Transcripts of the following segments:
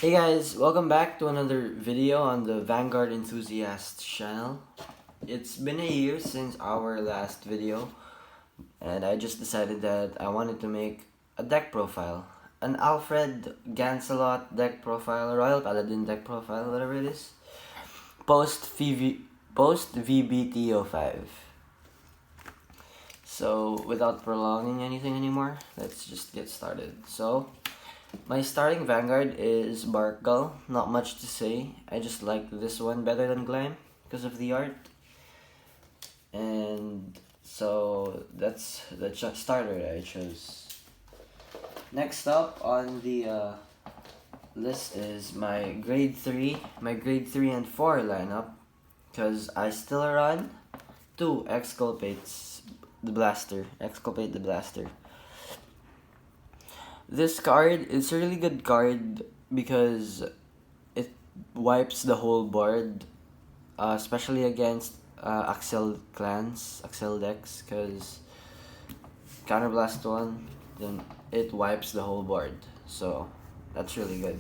Hey guys, welcome back to another video on the Vanguard Enthusiast channel. It's been a year since our last video, and I just decided that I wanted to make a deck profile. An Alfred Gancelot deck profile, Royal Paladin deck profile, whatever it is. Post VBT-05. So, without prolonging anything anymore, let's just get started. My starting Vanguard is Barkgull. Not much to say. I just like this one better than Glam because of the art. And so that's the starter I chose. Next up on the list is my grade 3 and 4 lineup, because I still run 2 Exculpate the Blaster. This card is a really good card because it wipes the whole board, especially against Axel decks, because Counterblast 1, then it wipes the whole board. So that's really good.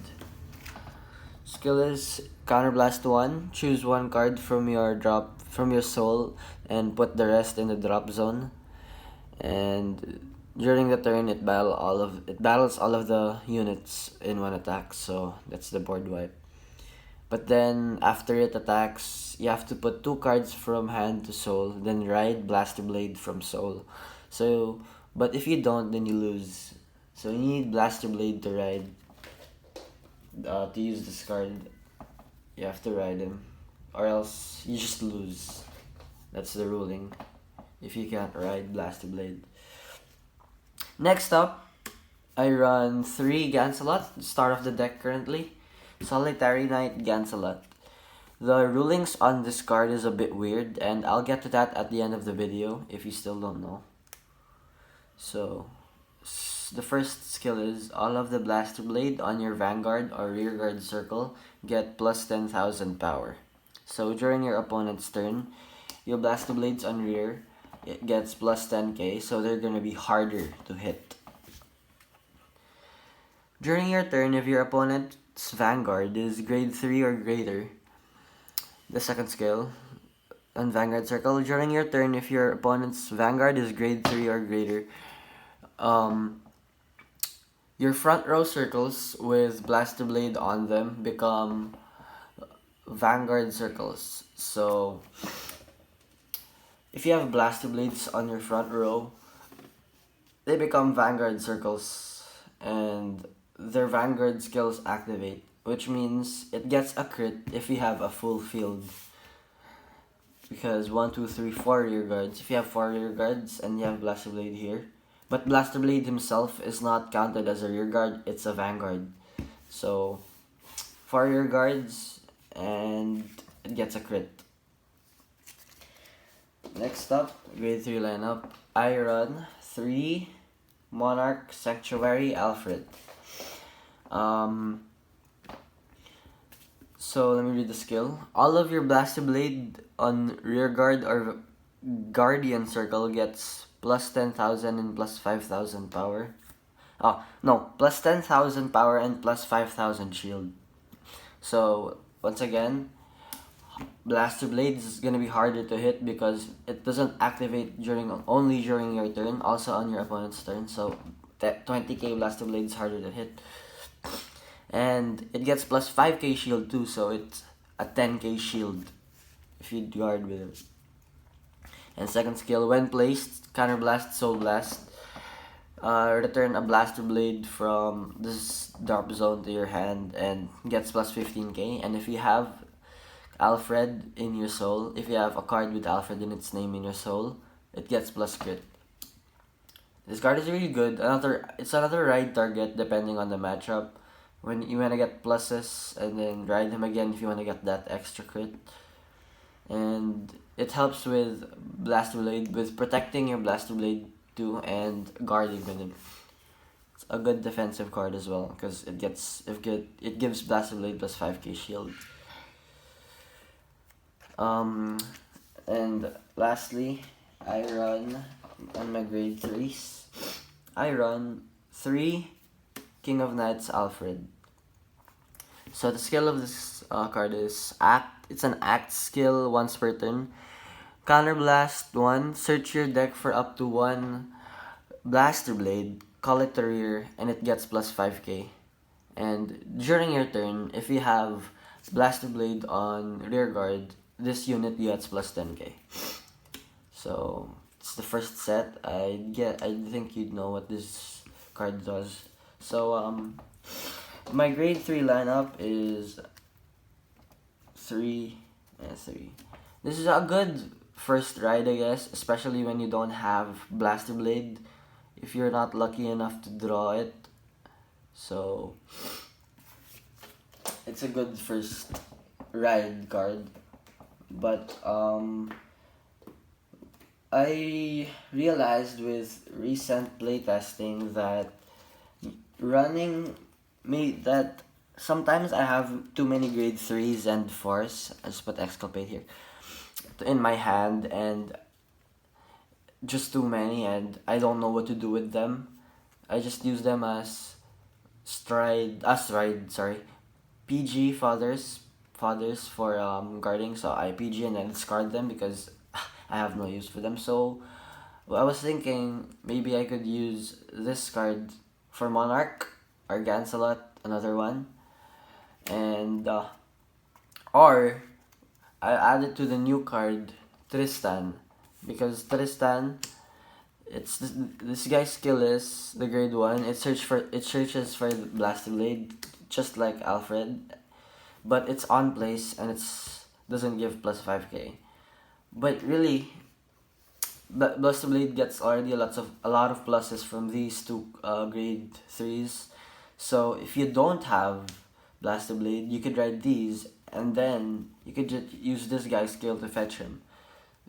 Skill is Counterblast 1, choose one card from your soul and put the rest in the drop zone. And during the turn, it battles all of the units in one attack, so that's the board wipe. But then after it attacks, you have to put 2 cards from hand to soul, then ride Blaster Blade from soul. But if you don't, then you lose. So you need Blaster Blade to ride. To use this card, you have to ride him, or else you just lose. That's the ruling if you can't ride Blaster Blade. Next up, I run 3 Gancelot, start of the deck currently. Solitary Knight Gancelot. The rulings on this card is a bit weird, and I'll get to that at the end of the video if you still don't know. So, the first skill is all of the Blaster Blade on your Vanguard or Rearguard circle get plus 10,000 power. So during your opponent's turn, your Blaster Blades on rear, it gets plus 10k, so they're gonna be harder to hit. During your turn, if your opponent's Vanguard is grade 3 or greater, the second skill on Vanguard circle, during your turn, if your opponent's Vanguard is grade 3 or greater, your front row circles with Blaster Blade on them become Vanguard circles. So if you have Blaster Blades on your front row, they become Vanguard circles, and their Vanguard skills activate, which means it gets a crit if you have a full field. Because 1, 2, 3, 4 rear guards. If you have 4 rear guards and you have Blaster Blade here, but Blaster Blade himself is not counted as a rear guard, it's a Vanguard. So 4 rear guards and it gets a crit. Next up, grade 3 lineup, I run 3 Monarch Sanctuary Alfred. So let me read the skill. All of your Blaster Blade on rear guard or Guardian circle gets plus 10,000 and plus 5,000 power. Oh, no, plus 10,000 power and plus 5,000 shield. So, once again, Blaster Blade is gonna be harder to hit because it doesn't activate only during your turn, also on your opponent's turn. So that 20k Blaster Blade is harder to hit, and it gets plus 5k shield too. So it's a 10k shield if you guard with it. And second skill, when placed, Counterblast Soul Blast. Return a Blaster Blade from this drop zone to your hand and gets plus 15k. And if you have Alfred in your soul, if you have a card with Alfred in its name in your soul, it gets plus crit. This card is really good. It's another ride target depending on the matchup. When you wanna get pluses, and then ride him again if you wanna get that extra crit. And it helps with Blaster Blade, with protecting your Blaster Blade too, and guarding with him. It's a good defensive card as well, because it gives Blaster Blade plus 5k shield. And lastly, I run on my grade 3s. I run 3 King of Knights Alfred. So the skill of this card is Act. It's an Act skill once per turn. Counterblast 1. Search your deck for up to 1 Blaster Blade. Call it to rear and it gets plus 5k. And during your turn, if you have Blaster Blade on rear guard, this unit gets plus 10k. So it's the first set. I think you'd know what this card does. So my grade 3 lineup is 3 and 3. This is a good first ride, I guess, especially when you don't have Blaster Blade, if you're not lucky enough to draw it. So it's a good first ride card. But I realized with recent playtesting that that sometimes I have too many grade 3s and 4s. I just put exculpate here in my hand, and just too many, and I don't know what to do with them. I just use them as PG fathers for guarding. So I PG and then discard them because I have no use for them. So I was thinking maybe I could use this card for Monarch or Gancelot, another one, and or I added to the new card Tristan, because Tristan, this guy's skill is the grade 1. It searches for the Blaster Blade, just like Alfred, but it's on place and it's doesn't give plus 5k. But really, Blaster Blade gets already a lot of pluses from these two grade 3s. So if you don't have Blaster Blade, you could ride these, and then you could just use this guy's skill to fetch him.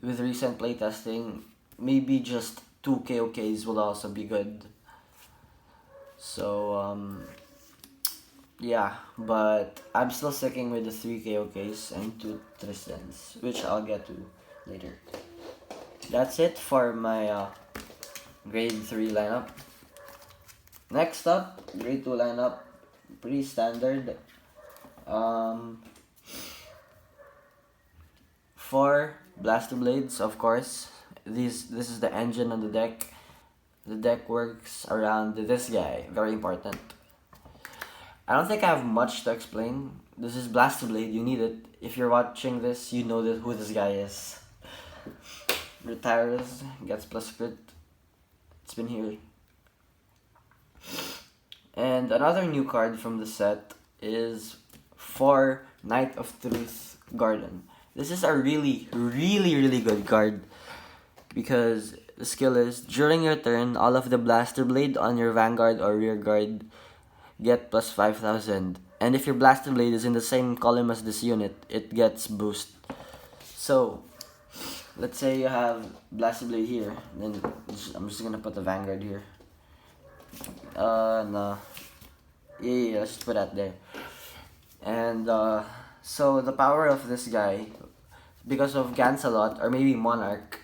With recent playtesting, maybe just 2 KOKs will also be good. So yeah, but I'm still sticking with the 3 KOKs and 2 Tristans, which I'll get to later. That's it for my grade 3 lineup. Next up, grade 2 lineup, pretty standard. 4 Blaster Blades, of course. This is the engine on the deck. The deck works around this guy, very important. I don't think I have much to explain. This is Blaster Blade, you need it. If you're watching this, you know who this guy is. Retires, gets plus crit. It's been here. And another new card from the set is 4 Knight of Truth Garden. This is a really good card, because the skill is, during your turn, all of the Blaster Blade on your Vanguard or rear guard get plus 5,000. And if your Blaster Blade is in the same column as this unit, it gets boost. So, let's say you have Blaster Blade here, then I'm just gonna put the Vanguard here. No. Yeah, let's just put that there. And so the power of this guy, because of Gancelot or maybe Monarch,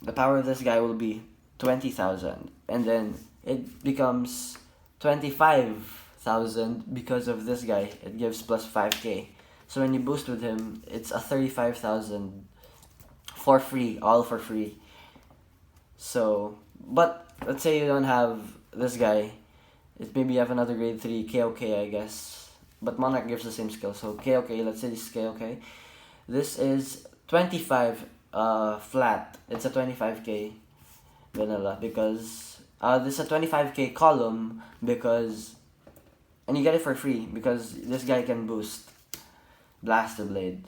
the power of this guy will be 20,000, and then it becomes 25,000 because of this guy. It gives plus 5k. So when you boost with him, it's a 35,000 for free, all for free. So, but let's say you don't have this guy, it maybe you have another grade 3 KOK, I guess. But Monarch gives the same skill, so KOK, let's say this is KOK. This is 25 flat. It's a 25k vanilla, because this is a 25k column, because, and you get it for free because this guy can boost Blaster Blade.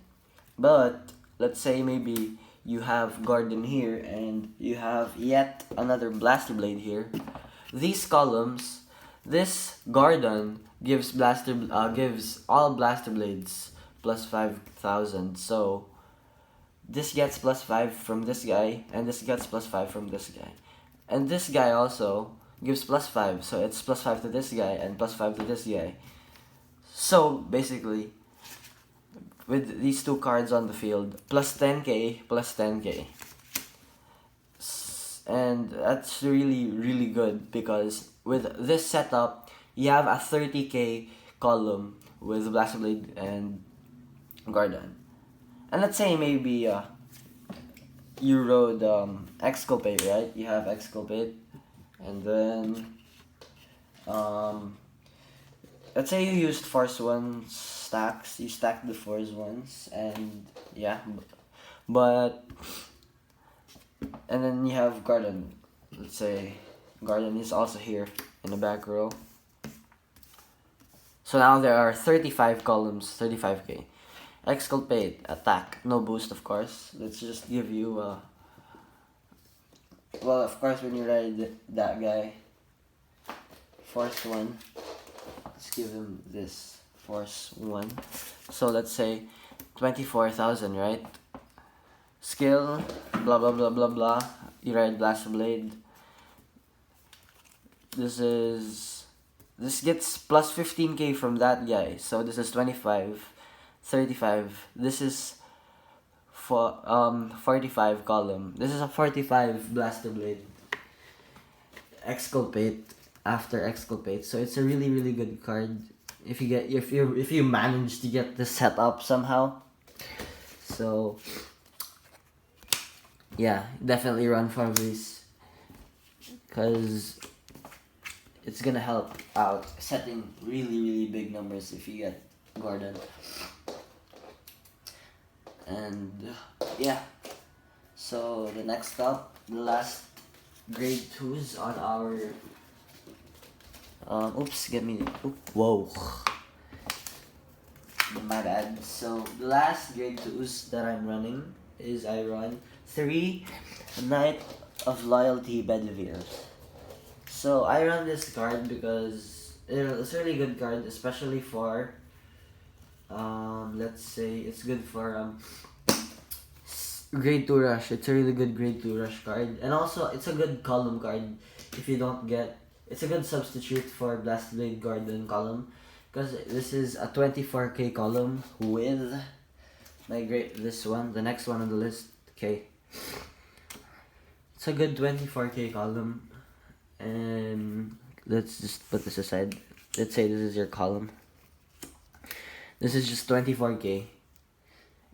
But let's say maybe you have Garden here and you have yet another Blaster Blade here. These columns, this Garden gives all Blaster Blades plus 5,000. So this gets plus 5 from this guy, and this gets plus 5 from this guy. And this guy also gives plus 5, so it's plus 5 to this guy and plus 5 to this guy. So basically, with these two cards on the field, plus 10k, plus 10k. And that's really good, because with this setup, you have a 30k column with Blaster Blade and Guardian. And let's say maybe you rode Exculpate, right? You have Exculpate, and then let's say you used Force 1 stacks, you stacked the Force 1s, and yeah, but, and then you have Guardian. Let's say Guardian is also here in the back row. So now there are 35 columns, 35k. Exculpate, attack, no boost of course. Let's just give you well, of course when you ride that guy, Force 1, let's give him this, Force 1. So let's say 24,000, right? Skill, blah blah blah blah blah. You ride Blaster Blade. This gets plus 15k from that guy. So this is 25, 35. This is for 45 column. This is a 45 Blaster Blade. Exculpate after Exculpate. So it's a really good card if you manage to get this set up somehow. So yeah, definitely run for these, because it's gonna help out setting really big numbers if you get Gordon. And yeah, so the next up, the last grade 2s on our whoa, my bad. So the last grade 2s that I'm running is I run 3 Knight of Loyalty Bedivere. So I run this card because it's a really good card, especially for let's say it's good for grade 2 rush. It's a really good grade 2 rush card, and also it's a good column card if you don't get. It's a good substitute for Blast Blade Guardian column, because this is a 24k column with the next one on the list, K. It's a good 24k column, and let's just put this aside. Let's say this is your column. This is just 24k,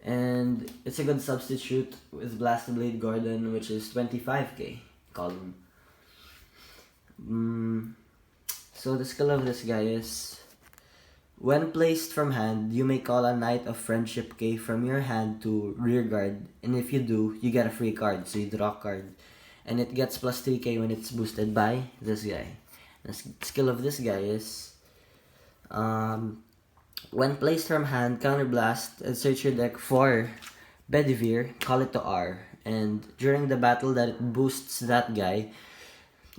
and it's a good substitute with Blast Blade Guardian, which is 25k column. So the skill of this guy is, when placed from hand, you may call a Knight of Friendship K from your hand to rear guard, and if you do, you get a free card, so you draw a card. And it gets plus 3k when it's boosted by this guy. The skill of this guy is, when placed from hand, counterblast and search your deck for Bedivere, call it to R, and during the battle that it boosts that guy,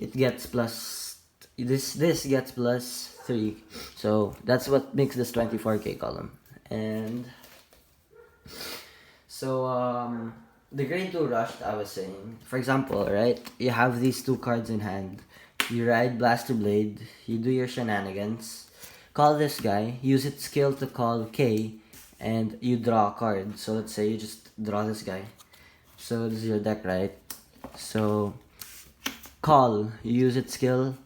it gets plus, this gets plus 3. So that's what makes this 24k column. And so the grade 2 rush I was saying, for example, right, you have these 2 cards in hand. You ride Blaster Blade, you do your shenanigans, call this guy, use its skill to call K, and you draw a card. So let's say you just draw this guy. So this is your deck, right? So call, you use its skill,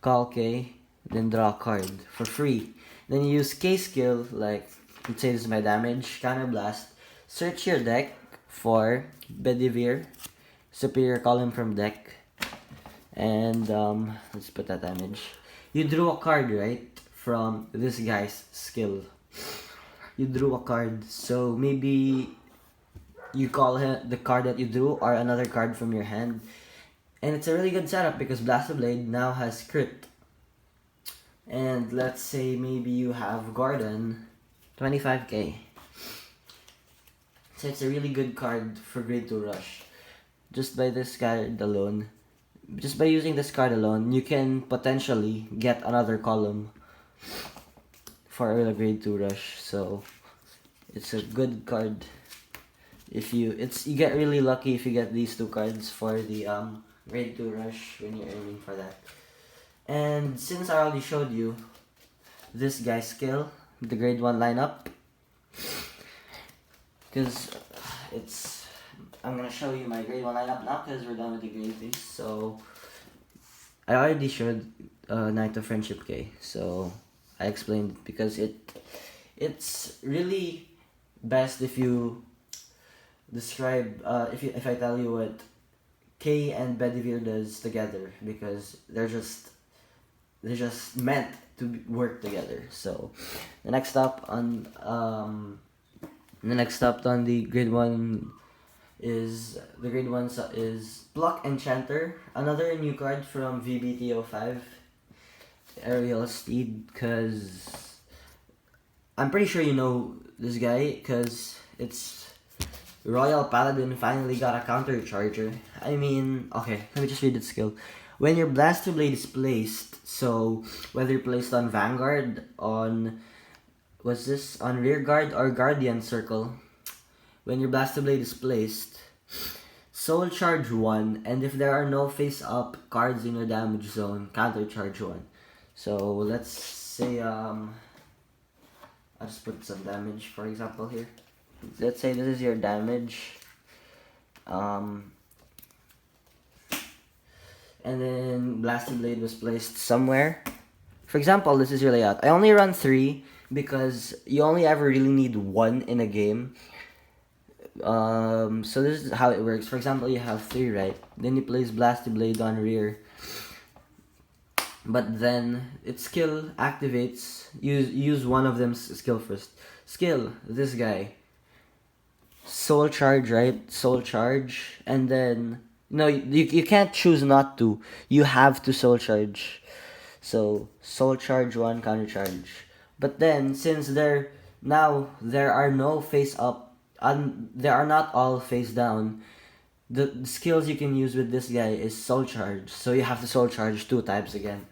call K, then draw a card for free. Then you use K skill, like let's say this is my damage, counterblast, search your deck for Bedivere, superior column from deck, and let's put that damage. You drew a card, right, from this guy's skill. You drew a card, so maybe you call the card that you drew or another card from your hand. And it's a really good setup because Blaster Blade now has crit. And let's say maybe you have Gordon, 25k. So it's a really good card for grade 2 rush. Just by this card alone, just by using this card alone, you can potentially get another column for a grade 2 rush. So it's a good card. If you get really lucky if you get these 2 cards for the grade 2 rush when you're aiming for that. And since I already showed you this guy's skill, the grade 1 lineup, because I'm gonna show you my grade 1 lineup now because we're done with the grade 3. So I already showed Knight of Friendship K, so I explained it because it's really best if you describe if I tell you what K and Bedivere does together, because they're just meant to work together. So the next stop on the grade 1 is Block Enchanter, another new card from VBT-05, Aerial Steed, because I'm pretty sure you know this guy, because it's Royal Paladin finally got a counter charger. I mean, okay, let me just read the skill. When your Blaster Blade is placed, so whether placed on Vanguard, on Rear Guard or Guardian Circle, when your Blaster Blade is placed, Soul Charge 1, and if there are no face-up cards in your damage zone, counter charge 1. So let's say I'll just put some damage, for example, here. Let's say this is your damage. And then Blaster Blade was placed somewhere. For example, this is your layout. I only run 3 because you only ever really need 1 in a game. So this is how it works. For example, you have 3, right? Then you place Blaster Blade on rear. But then its skill activates. Use one of them's skill first. Skill, this guy. Soul Charge, right? Soul Charge. And then, no, you can't choose not to. You have to Soul Charge. So, Soul Charge 1, counter charge. But then, since there are no face up, there are not all face down, the skills you can use with this guy is Soul Charge. So you have to Soul Charge 2 times again.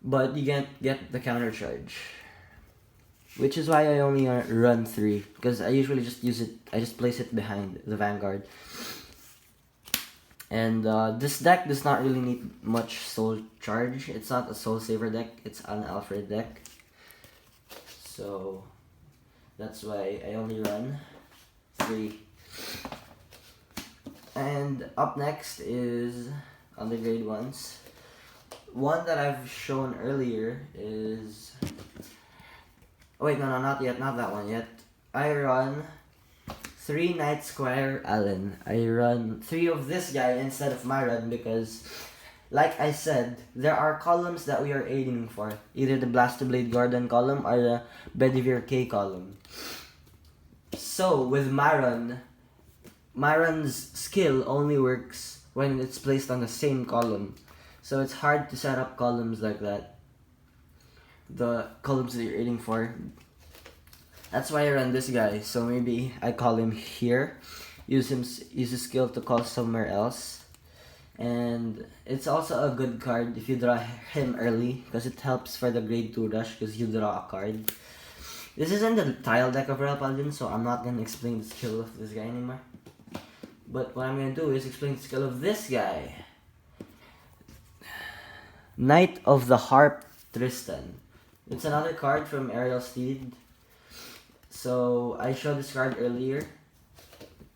But you can't get the counter charge. Which is why I only run 3. Because I usually just I just place it behind the Vanguard. And this deck does not really need much Soul Charge. It's not a Soul Saver deck. It's an Alfred deck. So that's why I only run 3. And up next is on the grade 1s. One that I've shown earlier is... Oh wait, no, not yet, not that one yet. I run 3 Night Squire Allen. I run 3 of this guy instead of my run because, like I said, there are columns that we are aiming for. Either the Blaster Blade Guardian column or the Bedivere K column. So, with Myron's skill only works when it's placed on the same column. So it's hard to set up columns like that. The columns that you're aiming for. That's why I run this guy. So maybe I call him here. Use his skill to call somewhere else. And it's also a good card if you draw him early, because it helps for the grade 2 rush because you draw a card. This isn't the tile deck of Royal Paladin, so I'm not gonna explain the skill of this guy anymore. But what I'm gonna do is explain the skill of this guy. Knight of the Harp Tristan. It's another card from Aerial Steed. So I showed this card earlier.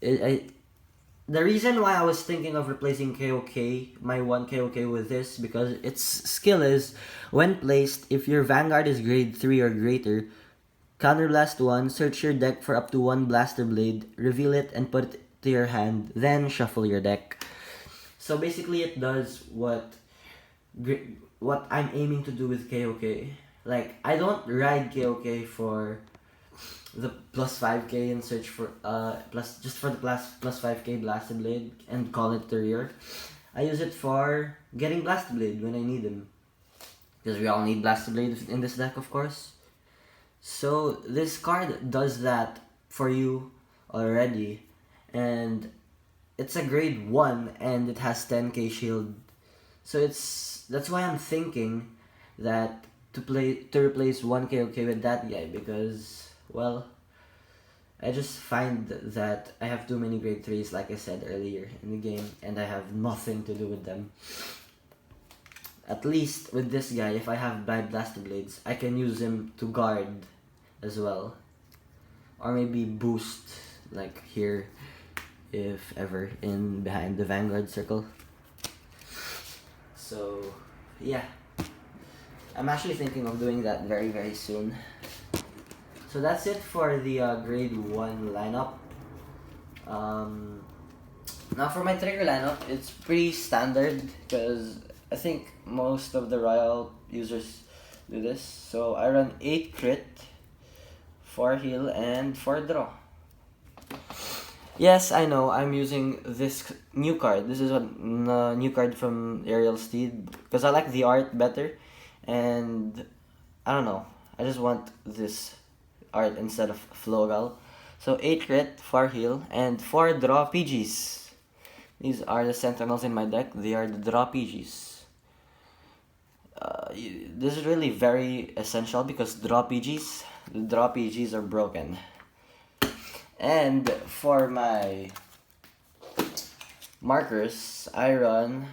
The reason why I was thinking of replacing KOK, my 1 KOK with this, because its skill is, when placed, if your Vanguard is grade 3 or greater, counterblast 1, search your deck for up to 1 Blaster Blade, reveal it and put it to your hand, then shuffle your deck. So basically it does what I'm aiming to do with KOK. Like, I don't ride KOK for the plus 5k and search for just for the plus 5k Blaster Blade and call it to rear. I use it for getting Blaster Blade when I need them, because we all need Blaster Blade in this deck, of course. So this card does that for you already, and it's a grade 1 and it has 10k shield. So that's why I'm thinking that to replace 1 KOK with that guy, because, well, I just find that I have too many grade 3s, like I said earlier in the game, and I have nothing to do with them. At least with this guy, if I have bad Blaster Blades, I can use him to guard as well. Or maybe boost, like here, if ever, in behind the Vanguard circle. So, yeah. I'm actually thinking of doing that very, very soon. So that's it for the grade 1 lineup. Now for my trigger lineup, it's pretty standard because I think most of the Royal users do this. So I run 8 crit, 4 heal, and 4 draw. Yes, I know, I'm using this new card. This is a new card from Aerial Steed because I like the art better, and I don't know, I just want this art instead of Flogal. So 8 crit, 4 heal, and 4 draw PGs. These are the Sentinels in my deck. They are the draw PGs. This is really very essential because the draw PGs are broken. And for my markers, I run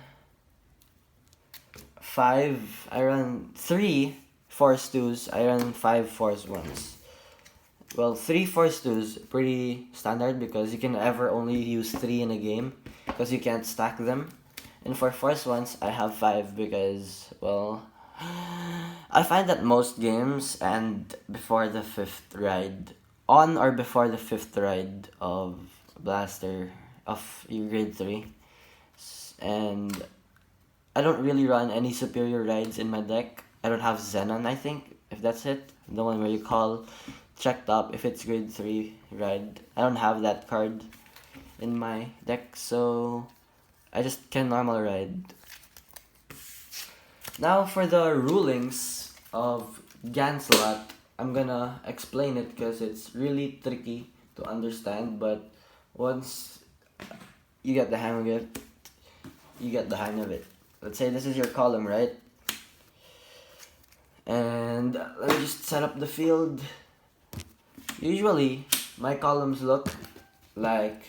3 Force 2s, I run 5 Force 1s. Well, 3 Force 2s, pretty standard because you can ever only use 3 in a game because you can't stack them. And for Force 1s, I have 5 because, well, I find that most games and before the 5th ride, on or before the 5th ride of Blaster of grade 3, and I don't really run any superior rides in my deck. I don't have Xenon, I think, if that's it. The one where you call checked up if it's grade 3 ride. I don't have that card in my deck, so I just can normal ride. Now for the rulings of Gancelot, I'm gonna explain it because it's really tricky to understand, but once you get the hang of it, you get the hang of it. Let's say this is your column, right? And let me just set up the field. Usually, my columns look like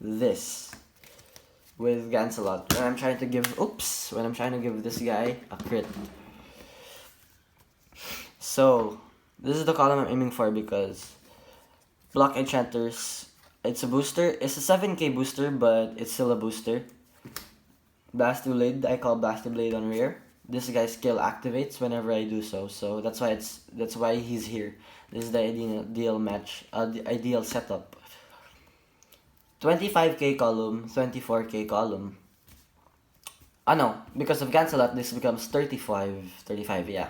this with Gancelot when I'm trying to give this guy a crit. So this is the column I'm aiming for because block enchanters, it's a booster. It's a 7k booster, but it's still a booster. Blade, I call Blade on rear. This guy's skill activates whenever I do so, so that's why he's here. This is the ideal match, the ideal setup. 25k column, 24k column. No, because of Gancelot, this becomes 35, yeah.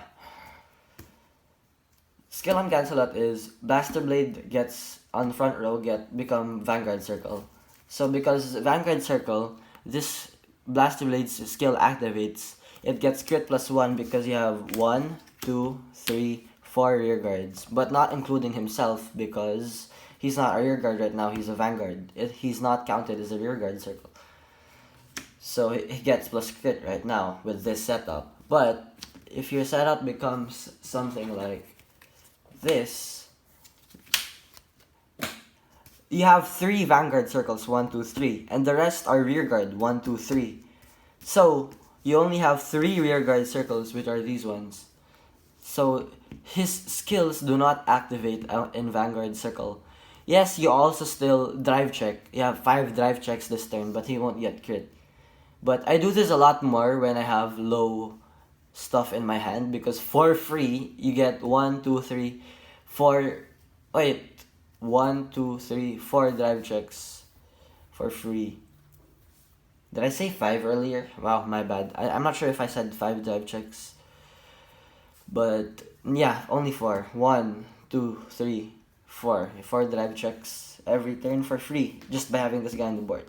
Skill on Gancelot is Blade gets on front row become Vanguard Circle. So because Vanguard Circle, this Blade's skill activates. It gets crit +1 because you have 1, 2, 3, 4 rear guards, but not including himself because he's not a rear guard right now. He's a Vanguard. He's not counted as a rear guard circle. So he gets plus crit right now with this setup. But if your setup becomes something like this, you have 3 Vanguard circles, 1, 2, 3, and the rest are rear guard, 1, 2, 3. So you only have 3 rear guard circles, which are these ones. So his skills do not activate in Vanguard circle. Yes, you also still drive check. You have 5 drive checks this turn, but he won't get crit. But I do this a lot more when I have low stuff in my hand because for free you get 1, 2, 3, 4. Wait, 1, 2, 3, 4 drive checks for free. Did I say 5 earlier? Wow, my bad. I'm not sure if I said 5 drive checks. But yeah, only 4. 1, 2, 3, 4. 4 drive checks every turn for free just by having this guy on the board.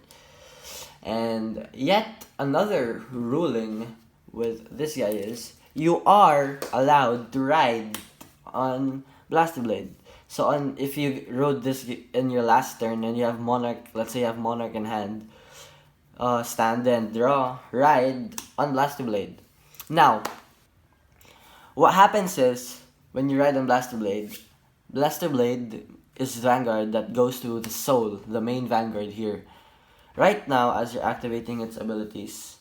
And yet another ruling with this guy is you are allowed to ride on Blade. So if you rode this in your last turn and you have Monarch, let's say you have Monarch in hand, stand and draw, ride on Blade. Now, what happens is when you ride on Blade is Vanguard that goes to the soul, the main Vanguard here. Right now, as you're activating its abilities,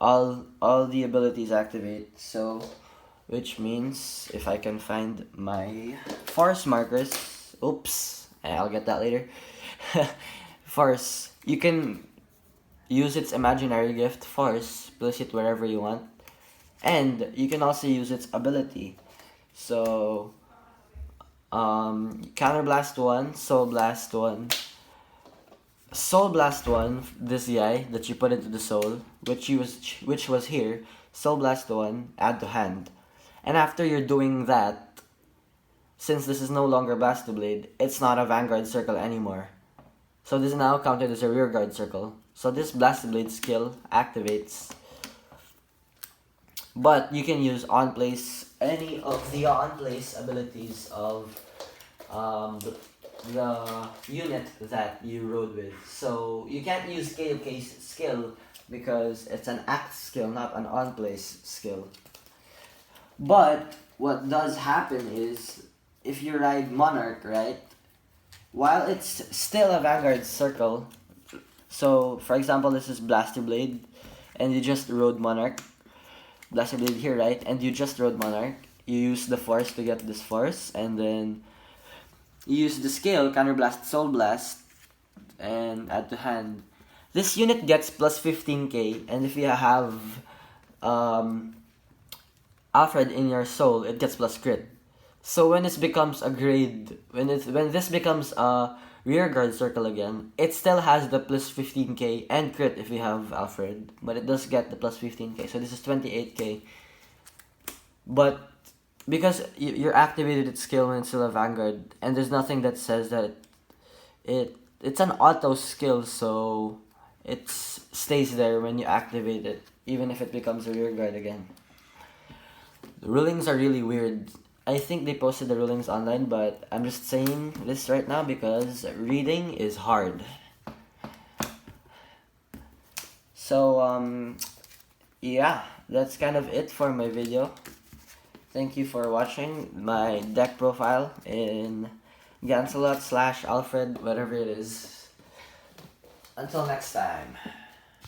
all the abilities activate. So, which means if I can find my force markers, oops, I'll get that later. Force, you can use its imaginary gift, force, place it wherever you want, And you can also use its ability. So, Counterblast 1, Soul Blast 1. Soul Blast 1, this guy that you put into the soul, which was here. Soul Blast 1, add to hand. And after you're doing that, since this is no longer Blastoblade, it's not a Vanguard circle anymore. So this is now counted as a Rearguard circle. So this Blastoblade skill activates. But you can use on-place, any of the on-place abilities of the unit that you rode with. So you can't use KOK's skill because it's an act skill, not an on-place skill. But what does happen is, if you ride Monarch, right, while it's still a Vanguard circle, so for example this is Blastoblade, and you just rode Monarch, Blastoblade here, right, and you just rode Monarch, you use the Force to get this Force, and then you use the skill, Counterblast Soul Blast, and add to hand. This unit gets plus 15k, and if you have Alfred in your soul, it gets plus crit. So when this becomes a grade, when this becomes a Rearguard circle again, it still has the plus 15k and crit if you have Alfred, but it does get the plus 15k. So this is 28k. But because you're activated its skill when it's still a Vanguard, and there's nothing that says that it's an auto skill, so it stays there when you activate it, even if it becomes a Rearguard again. The rulings are really weird. I think they posted the rulings online, but I'm just saying this right now because reading is hard. So, yeah, that's kind of it for my video. Thank you for watching my deck profile in Gancelot / Alfred, whatever it is. Until next time.